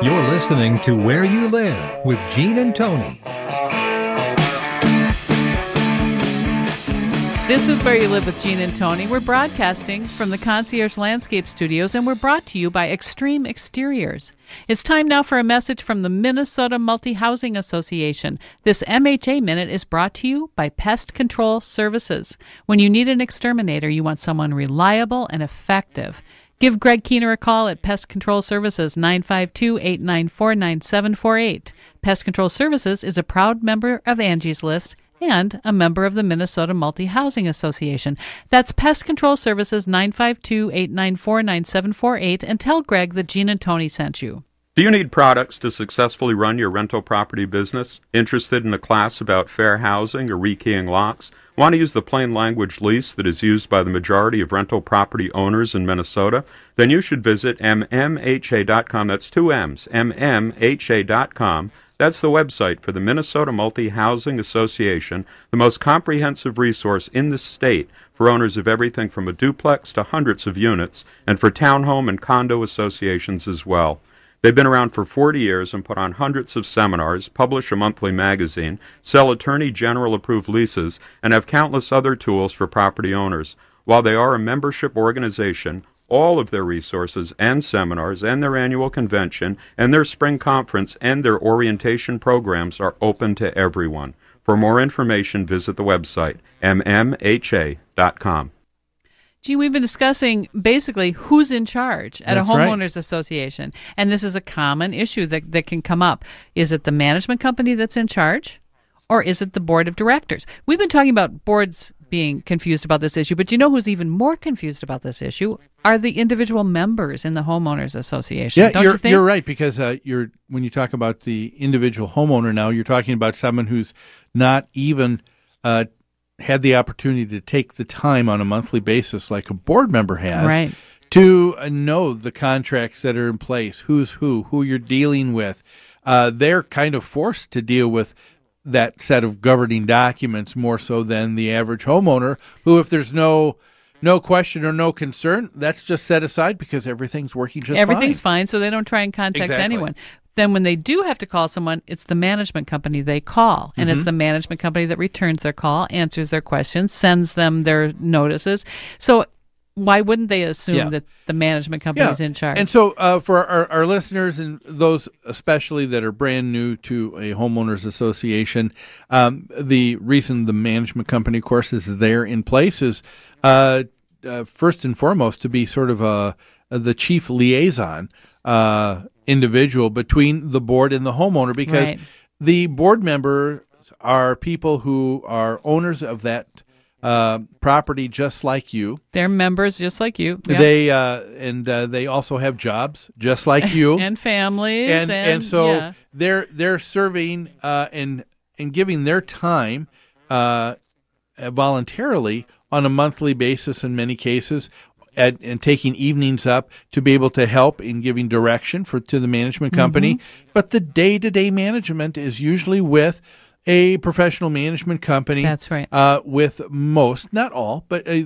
You're listening to Where You Live with Gene and Tony. This is Where You Live with Gene and Tony. We're broadcasting from the Concierge Landscape Studios, and we're brought to you by Extreme Exteriors. It's time now for a message from the Minnesota Multi-Housing Association. This MHA Minute is brought to you by Pest Control Services. When you need an exterminator, you want someone reliable and effective. Give Greg Keener a call at Pest Control Services, 952-894-9748. Pest Control Services is a proud member of Angie's List and a member of the Minnesota Multi-Housing Association. That's Pest Control Services, 952-894-9748, and tell Greg that Gene and Tony sent you. Do you need products to successfully run your rental property business? Interested in a class about fair housing or rekeying locks? Want to use the plain language lease that is used by the majority of rental property owners in Minnesota? Then you should visit mmha.com. That's two M's, mmha.com. That's the website for the Minnesota Multi-Housing Association, the most comprehensive resource in the state for owners of everything from a duplex to hundreds of units, and for townhome and condo associations as well. They've been around for 40 years and put on hundreds of seminars, publish a monthly magazine, sell Attorney General approved leases, and have countless other tools for property owners. While they are a membership organization, all of their resources and seminars and their annual convention and their spring conference and their orientation programs are open to everyone. For more information, visit the website, mmha.com. Gee, we've been discussing basically who's in charge at That's a homeowners association, and this is a common issue that can come up. Is it the management company that's in charge, or is it the board of directors? We've been talking about boards being confused about this issue, but you know who's even more confused about this issue are the individual members in the homeowners association. Yeah, don't you think? You're right, because when you talk about the individual homeowner now, you're talking about someone who's not even had the opportunity to take the time on a monthly basis like a board member has, right, to know the contracts that are in place, who's who you're dealing with. They're kind of forced to deal with that set of governing documents more so than the average homeowner, who, if there's no question or no concern, that's just set aside because everything's working just fine. Everything's fine, so they don't try and contact Exactly. anyone. Then when they do have to call someone, it's the management company they call. And it's the management company that returns their call, answers their questions, sends them their notices. So why wouldn't they assume that the management company is in charge? And so for our listeners and those especially that are brand new to a homeowners association, the reason the management company, of course, is there in place is first and foremost to be sort of the chief liaison individual between the board and the homeowner, because the board members are people who are owners of that property just like you. They're members just like you. Yep. They also have jobs just like you. And families. And so they're serving and giving their time voluntarily on a monthly basis in many cases, and taking evenings up to be able to help in giving direction to the management company. But the day-to-day management is usually with a professional management company. That's right. With most, not all, but a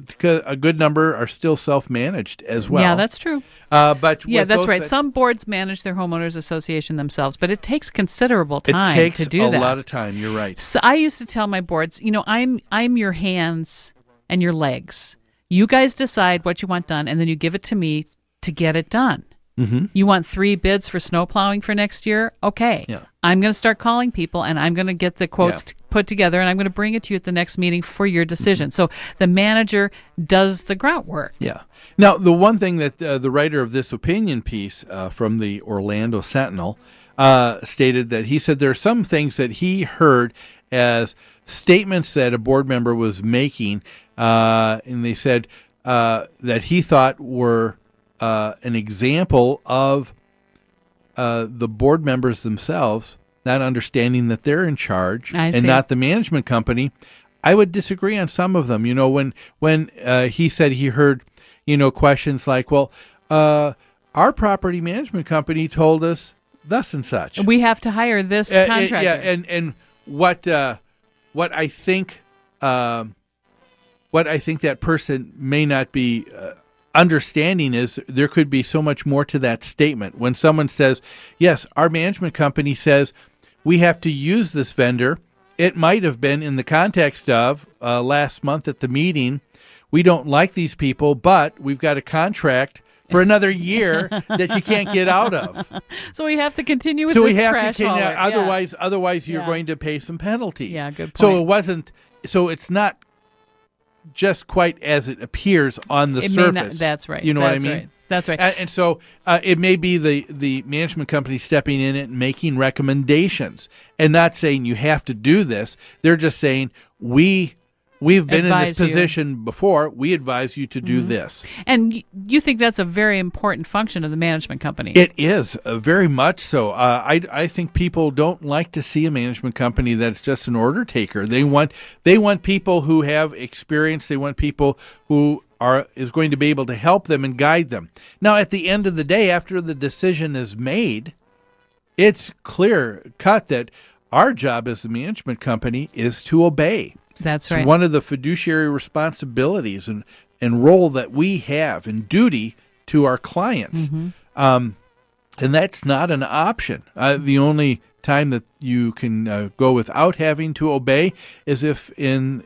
good number are still self-managed as well. Yeah, that's true. But that's right. Some boards manage their homeowners association themselves, but it takes considerable time to do that. It takes a lot of time. You're right. So I used to tell my boards, I'm your hands and your legs. You guys decide what you want done, and then you give it to me to get it done. You want 3 bids for snow plowing for next year? Okay. Yeah. I'm going to start calling people, and I'm going to get the quotes put together, and I'm going to bring it to you at the next meeting for your decision. So the manager does the groundwork. Yeah. Now, the one thing that the writer of this opinion piece from the Orlando Sentinel stated that he said there are some things that he heard as statements that a board member was making, and they said that he thought were an example of the board members themselves not understanding that they're in charge and not the management company. I would disagree on some of them. When he said he heard, questions like, well, our property management company told us thus and such. We have to hire this contractor. Yeah, and what I think that person may not be understanding is there could be so much more to that statement. When someone says, yes, our management company says we have to use this vendor, it might have been in the context of last month at the meeting, we don't like these people, but we've got a contract for another year that you can't get out of. So we have to continue with this trash hauler. Otherwise you're going to pay some penalties. Yeah, good point. So it's not just quite as it appears on the surface. That's right. You know what I mean? Right. That's right. And so it may be the management company stepping in and making recommendations and not saying you have to do this. They're just saying we've been in this position before. We advise you to do this. And you think that's a very important function of the management company? It is, very much so. I think people don't like to see a management company that's just an order taker. They want people who have experience. They want people who is going to be able to help them and guide them. Now, at the end of the day, after the decision is made, it's clear cut that our job as the management company is to obey. That's right. It's one of the fiduciary responsibilities and role that we have and duty to our clients. And that's not an option. The only time that you can go without having to obey is if in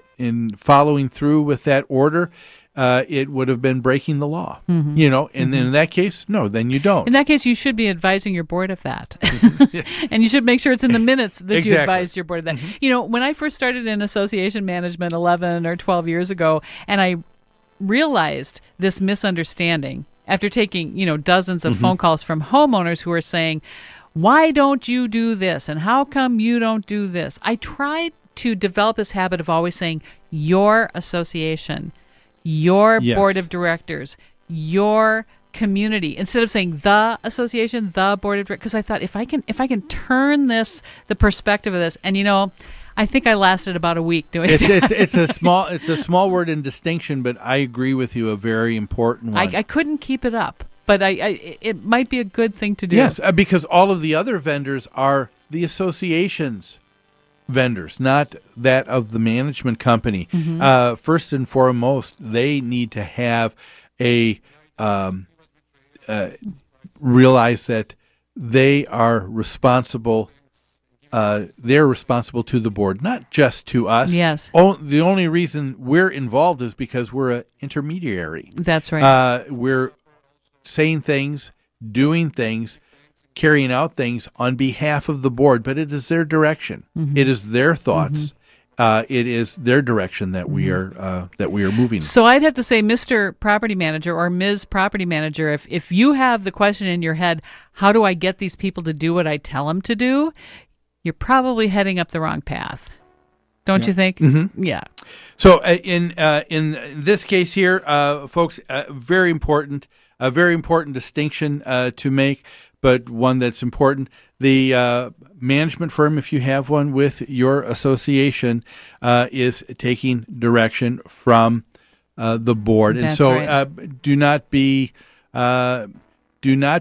following through with that order, it would have been breaking the law, and then in that case, no, then you don't. In that case, you should be advising your board of that. And you should make sure it's in the minutes that you advised your board of that. When I first started in association management 11 or 12 years ago, and I realized this misunderstanding after taking, dozens of phone calls from homeowners who are saying, why don't you do this? And how come you don't do this? I tried to develop this habit of always saying, your association, your board of directors, your community, instead of saying the association, the board of directors, because I thought if I can turn the perspective of this, and I think I lasted about a week doing it. It's a small word in distinction, but I agree with you, a very important one. I couldn't keep it up, but it might be a good thing to do. Yes, because all of the other vendors are the association's vendors, not that of the management company. First and foremost, they need to have realize that they are responsible. They're responsible to the board, not just to us. Yes. The only reason we're involved is because we're an intermediary. That's right. We're saying things, doing things, carrying out things on behalf of the board, but it is their direction. It is their thoughts. It is their direction that we are moving. So I'd have to say, Mr. Property Manager or Ms. Property Manager, if you have the question in your head, how do I get these people to do what I tell them to do? You're probably heading up the wrong path. Don't you think? Yeah. So in this case here, folks, a very important distinction to make, but one that's important. The management firm, if you have one with your association, is taking direction from the board, That's and so right. do not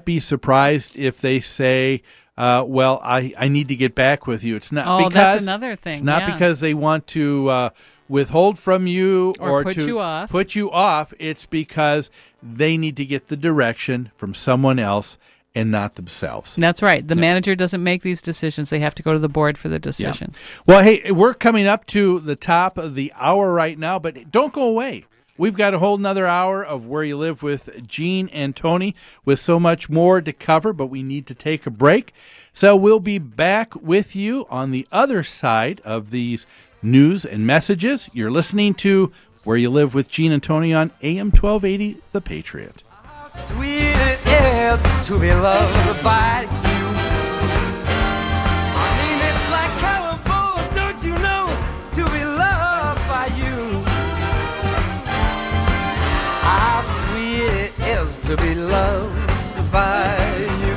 be surprised if they say, "Well, I need to get back with you." It's not because that's another thing. It's not because they want to withhold from you or put to you off. Put you off. It's because they need to get the direction from someone else and not themselves. That's right. The manager doesn't make these decisions. They have to go to the board for the decision. Yeah. Well, hey, we're coming up to the top of the hour right now, but don't go away. We've got a whole nother hour of Where You Live with Gene and Tony with so much more to cover, but we need to take a break. So we'll be back with you on the other side of these news and messages. You're listening to Where You Live with Gene and Tony on AM 1280, The Patriot. Sweet it is to be loved by you. I mean, it's like California, don't you know, to be loved by you. How sweet it is to be loved by you.